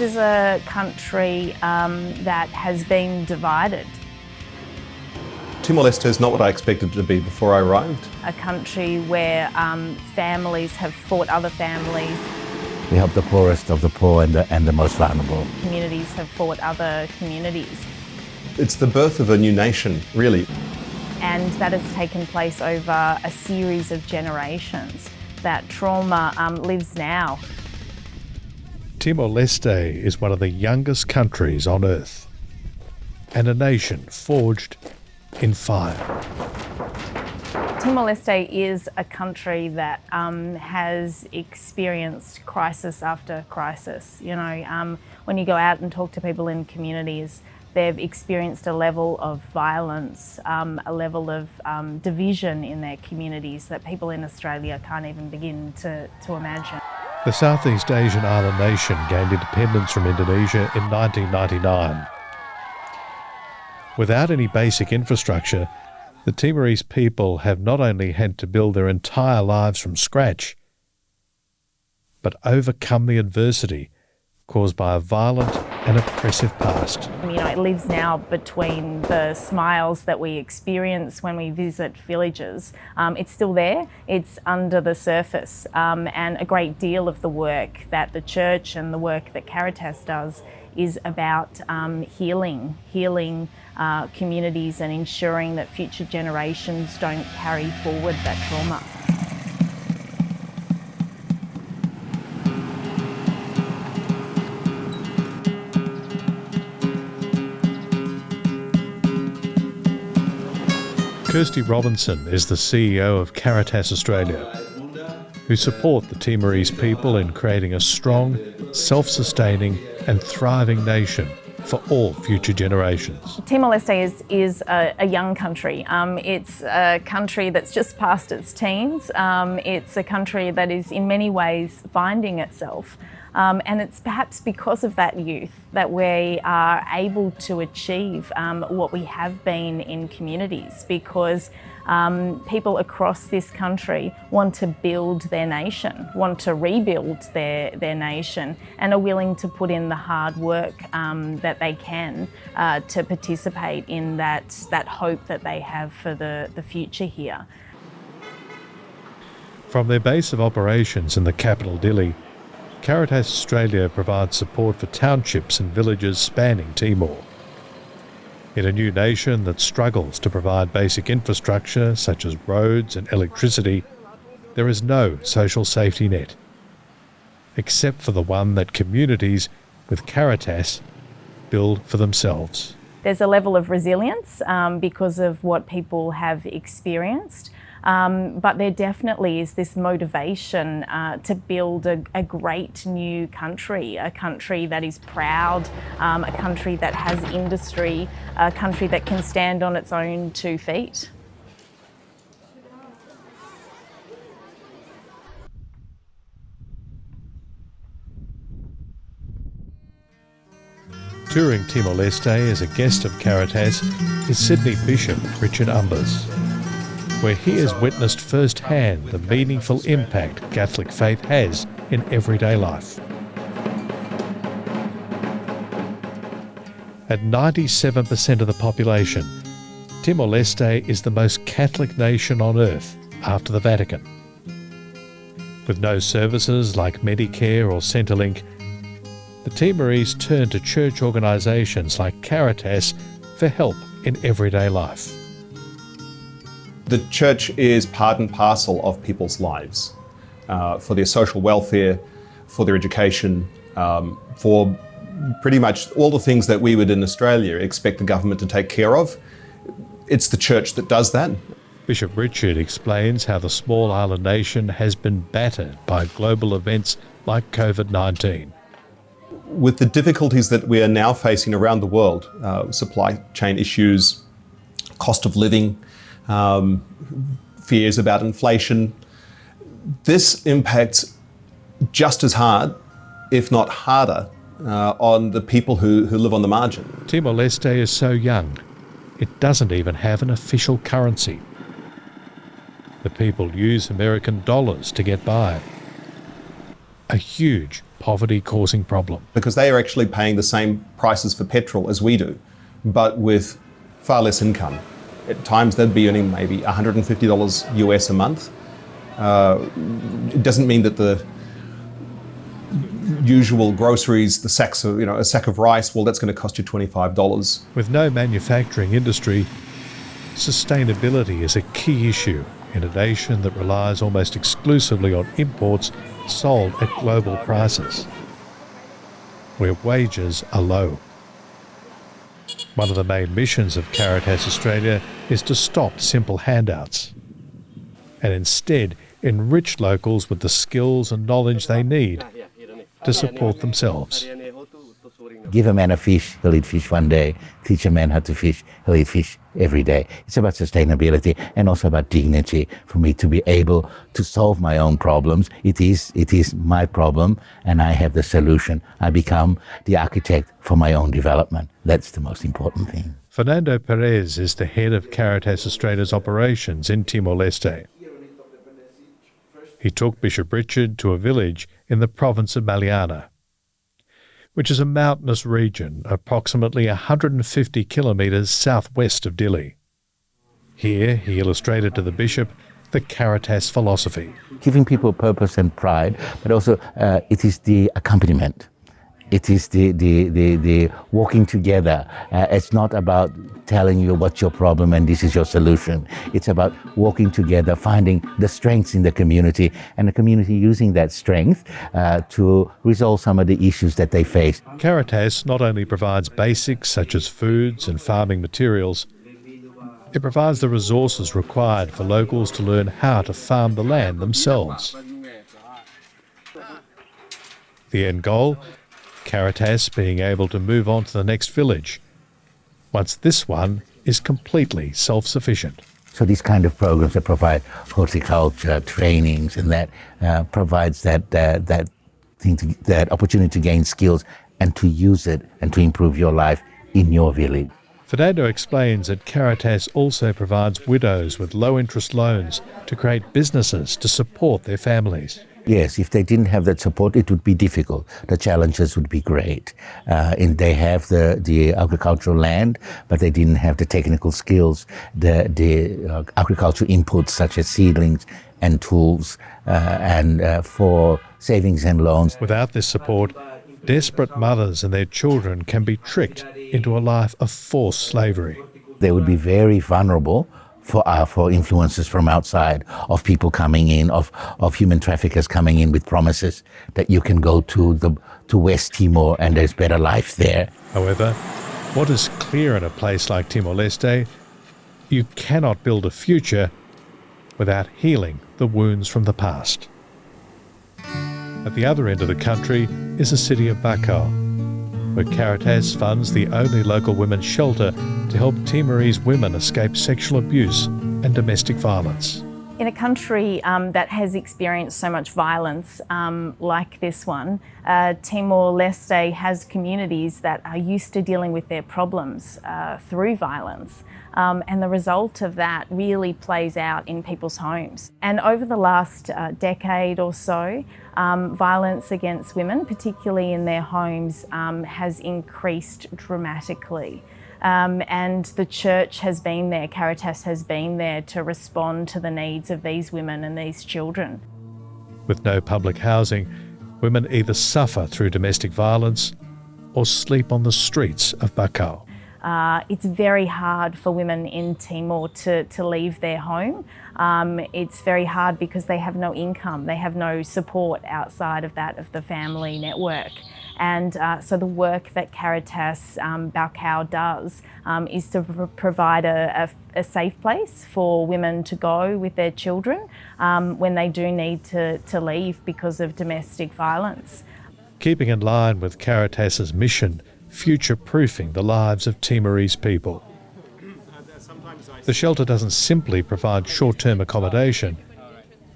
is a country that has been divided. Timor-Leste is not what I expected it to be before I arrived. A country where families have fought other families. We help the poorest of the poor and the most vulnerable. Communities have fought other communities. It's the birth of a new nation, really. And that has taken place over a series of generations. That trauma lives now. Timor-Leste is one of the youngest countries on Earth, and a nation forged in fire. Timor-Leste is a country that has experienced crisis after crisis. You know, when you go out and talk to people in communities, they've experienced a level of violence, a level of division in their communities that people in Australia can't even begin to imagine. The Southeast Asian island nation gained independence from Indonesia in 1999. Without any basic infrastructure, the Timorese people have not only had to build their entire lives from scratch, but overcome the adversity caused by a violent and oppressive past. You know, it lives now between the smiles that we experience when we visit villages. It's still there, it's under the surface, and a great deal of the work that the church and the work that Caritas does is about healing communities and ensuring that future generations don't carry forward that trauma. Kirsty Robinson is the CEO of Caritas Australia, who support the Timorese people in creating a strong, self-sustaining and thriving nation for all future generations. Timor-Leste is a young country. It's a country that's just past its teens. It's a country that is in many ways finding itself. And it's perhaps because of that youth that we are able to achieve what we have been in communities, because people across this country want to build their nation, want to rebuild their nation, and are willing to put in the hard work that they can to participate in that hope that they have for the future here. From their base of operations in the capital Dili, Caritas Australia provides support for townships and villages spanning Timor. In a new nation that struggles to provide basic infrastructure such as roads and electricity, there is no social safety net, except for the one that communities with Caritas build for themselves. There's a level of resilience because of what people have experienced. But there definitely is this motivation to build a great new country, a country that is proud, a country that has industry, a country that can stand on its own 2 feet. Touring Timor-Leste as a guest of Caritas is Sydney Bishop Richard Umbers, where he has witnessed firsthand the meaningful impact Catholic faith has in everyday life. At 97% of the population, Timor-Leste is the most Catholic nation on earth after the Vatican. With no services like Medicare or Centrelink, the Timorese turn to church organisations like Caritas for help in everyday life. The church is part and parcel of people's lives, for their social welfare, for their education, for pretty much all the things that we would in Australia expect the government to take care of. It's the church that does that. Bishop Richard explains how the small island nation has been battered by global events like COVID-19. With the difficulties that we are now facing around the world, supply chain issues, cost of living, fears about inflation, this impacts just as hard, if not harder, on the people who live on the margin. Timor-Leste is so young, it doesn't even have an official currency. The people use American dollars to get by. a huge poverty-causing problem. Because they are actually paying the same prices for petrol as we do, but with far less income. At times they'd be earning maybe $150 US a month. It doesn't mean that the usual groceries, the sacks of, a sack of rice, well, that's going to cost you $25. With no manufacturing industry, sustainability is a key issue in a nation that relies almost exclusively on imports sold at global prices, where wages are low. One of the main missions of Caritas Australia is to stop simple handouts and instead enrich locals with the skills and knowledge they need to support themselves. Give a man a fish, he'll eat fish one day. Teach a man how to fish, he'll eat fish every day. It's about sustainability and also about dignity for me to be able to solve my own problems. It is my problem and I have the solution. I become the architect for my own development. That's the most important thing. Fernando Perez is the head of Caritas Australia's operations in Timor-Leste. He took Bishop Richard to a village in the province of Maliana, which is a mountainous region approximately 150 kilometres southwest of Dili. Here, he illustrated to the bishop the Caritas philosophy. Giving people purpose and pride, but also it is the accompaniment. It is the walking together. It's not about telling you what's your problem and this is your solution. It's about walking together, finding the strengths in the community, and the community using that strength to resolve some of the issues that they face. Caritas not only provides basics such as foods and farming materials, it provides the resources required for locals to learn how to farm the land themselves. The end goal? Caritas being able to move on to the next village, once this one is completely self-sufficient. So these kind of programs that provide horticulture, trainings, and that provides that opportunity to gain skills and to use it and to improve your life in your village. Fernando explains that Caritas also provides widows with low-interest loans to create businesses to support their families. Yes, if they didn't have that support, it would be difficult. The challenges would be great. And they have the agricultural land, but they didn't have the technical skills, the agricultural inputs such as seedlings and tools, and for savings and loans. Without this support, desperate mothers and their children can be tricked into a life of forced slavery. They would be very vulnerable for influences from outside, of people coming in, of human traffickers coming in with promises that you can go to West Timor and there's better life there. However, what is clear in a place like Timor-Leste, you cannot build a future without healing the wounds from the past. At the other end of the country is the city of Bacau, where Caritas funds the only local women's shelter to help Timorese women escape sexual abuse and domestic violence. In a country that has experienced so much violence like this one, Timor-Leste has communities that are used to dealing with their problems through violence. And the result of that really plays out in people's homes. And over the last decade or so, violence against women, particularly in their homes, has increased dramatically. And the church has been there, Caritas has been there to respond to the needs of these women and these children. With no public housing, women either suffer through domestic violence or sleep on the streets of Bacau. It's very hard for women in Timor to leave their home. It's very hard because they have no income, they have no support outside of that of the family network. And so the work that Caritas Bacau does is to provide a safe place for women to go with their children when they do need to leave because of domestic violence. Keeping in line with Caritas's mission, future-proofing the lives of Timorese people. The shelter doesn't simply provide short-term accommodation,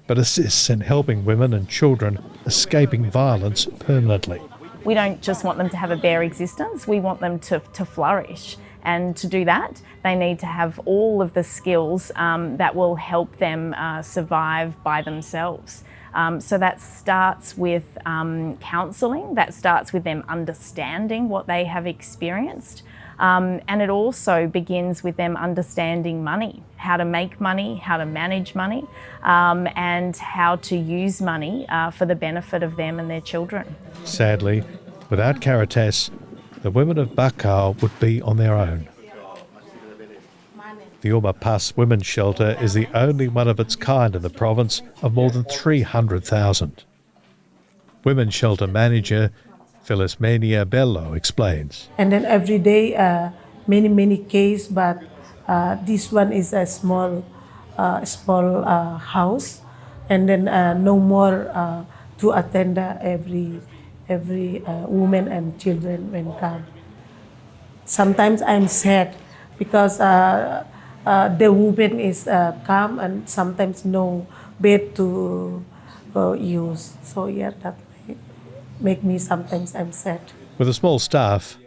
but assists in helping women and children escaping violence permanently. We don't just want them to have a bare existence, we want them to flourish. And to do that, they need to have all of the skills that will help them survive by themselves. So that starts with counselling, that starts with them understanding what they have experienced. And it also begins with them understanding money, how to make money, how to manage money, and how to use money for the benefit of them and their children. Sadly, without Caritas, the women of Bakau would be on their own. The Uma Pas Women's Shelter is the only one of its kind in the province of more than 300,000. Women's Shelter manager Felismania Bello explains. And then every day, many cases, but this one is a small house, and then no more to attend every woman and children when come. Sometimes I'm sad because the woman is come and sometimes no bed to use. So yeah, that make me sometimes I'm sad. With a small staff,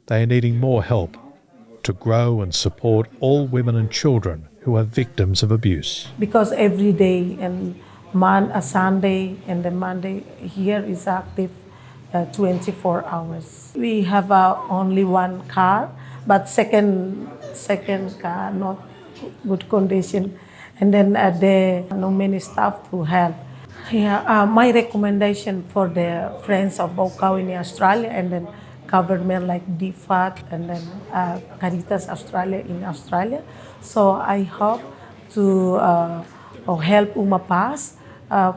they are needing more help to grow and support all women and children who are victims of abuse. Because every day and Sunday and then Monday here is active 24 hours. We have only one car, but second car not good condition, and then there no many staff to help. Yeah, my recommendation for the friends of Bakau in Australia and then government like DFAT and then Caritas Australia in Australia. So I hope to help Uma Pas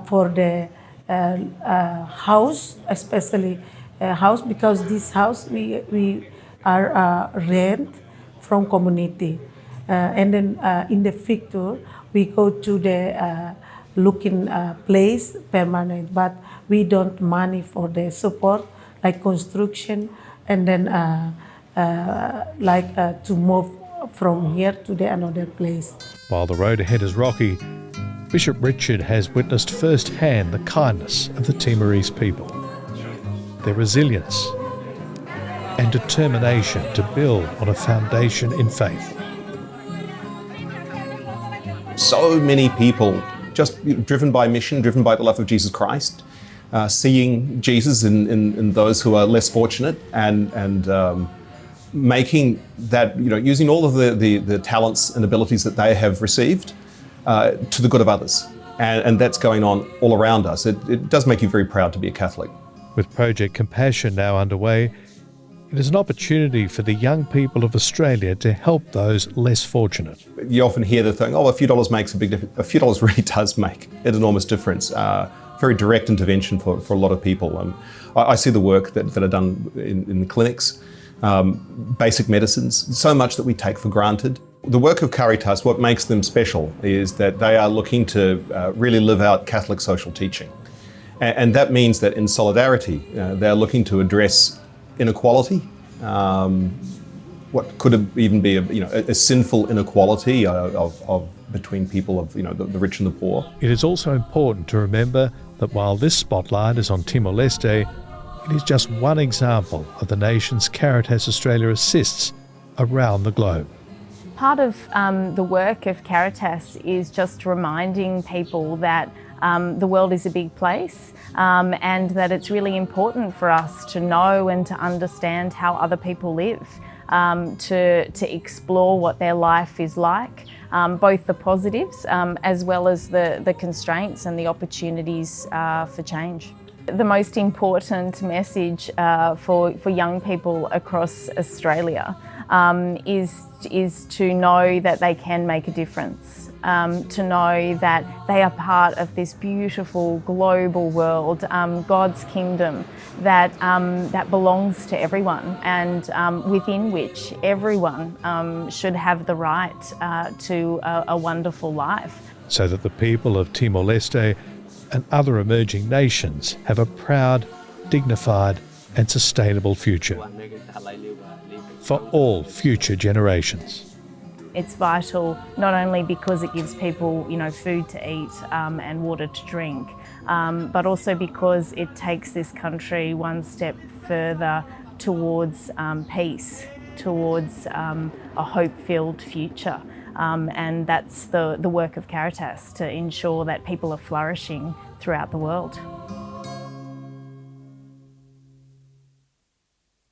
for the house, especially house, because this house we are rent from community. And then in the future, we go to the looking place permanent, but we don't money for the support like construction and then to move from here to the another place. While the road ahead is rocky, Bishop Richard has witnessed firsthand the kindness of the Timorese people, their resilience and determination to build on a foundation in faith. So many people just driven by mission, driven by the love of Jesus Christ, seeing Jesus in those who are less fortunate and making that, using all of the talents and abilities that they have received to the good of others. And that's going on all around us. It does make you very proud to be a Catholic. With Project Compassion now underway, it is an opportunity for the young people of Australia to help those less fortunate. You often hear the thing, a few dollars makes a big difference. A few dollars really does make an enormous difference. Very direct intervention for a lot of people. I see the work that are done in the clinics, basic medicines, so much that we take for granted. The work of Caritas, what makes them special is that they are looking to really live out Catholic social teaching. And that means that in solidarity, they're looking to address inequality, what could even be a sinful inequality of between people of the rich and the poor. It is also important to remember that while this spotlight is on Timor Leste, it is just one example of the nations Caritas Australia assists around the globe. Part of the work of Caritas is just reminding people that the world is a big place and that it's really important for us to know and to understand how other people live, to explore what their life is like, both the positives as well as the constraints and the opportunities for change. The most important message for young people across Australia is to know that they can make a difference, to know that they are part of this beautiful global world, God's kingdom that belongs to everyone and within which everyone should have the right to a wonderful life. So that the people of Timor Leste and other emerging nations have a proud, dignified and sustainable future for all future generations. It's vital not only because it gives people, food to eat and water to drink, but also because it takes this country one step further towards peace, towards a hope-filled future. And that's the work of Caritas, to ensure that people are flourishing throughout the world.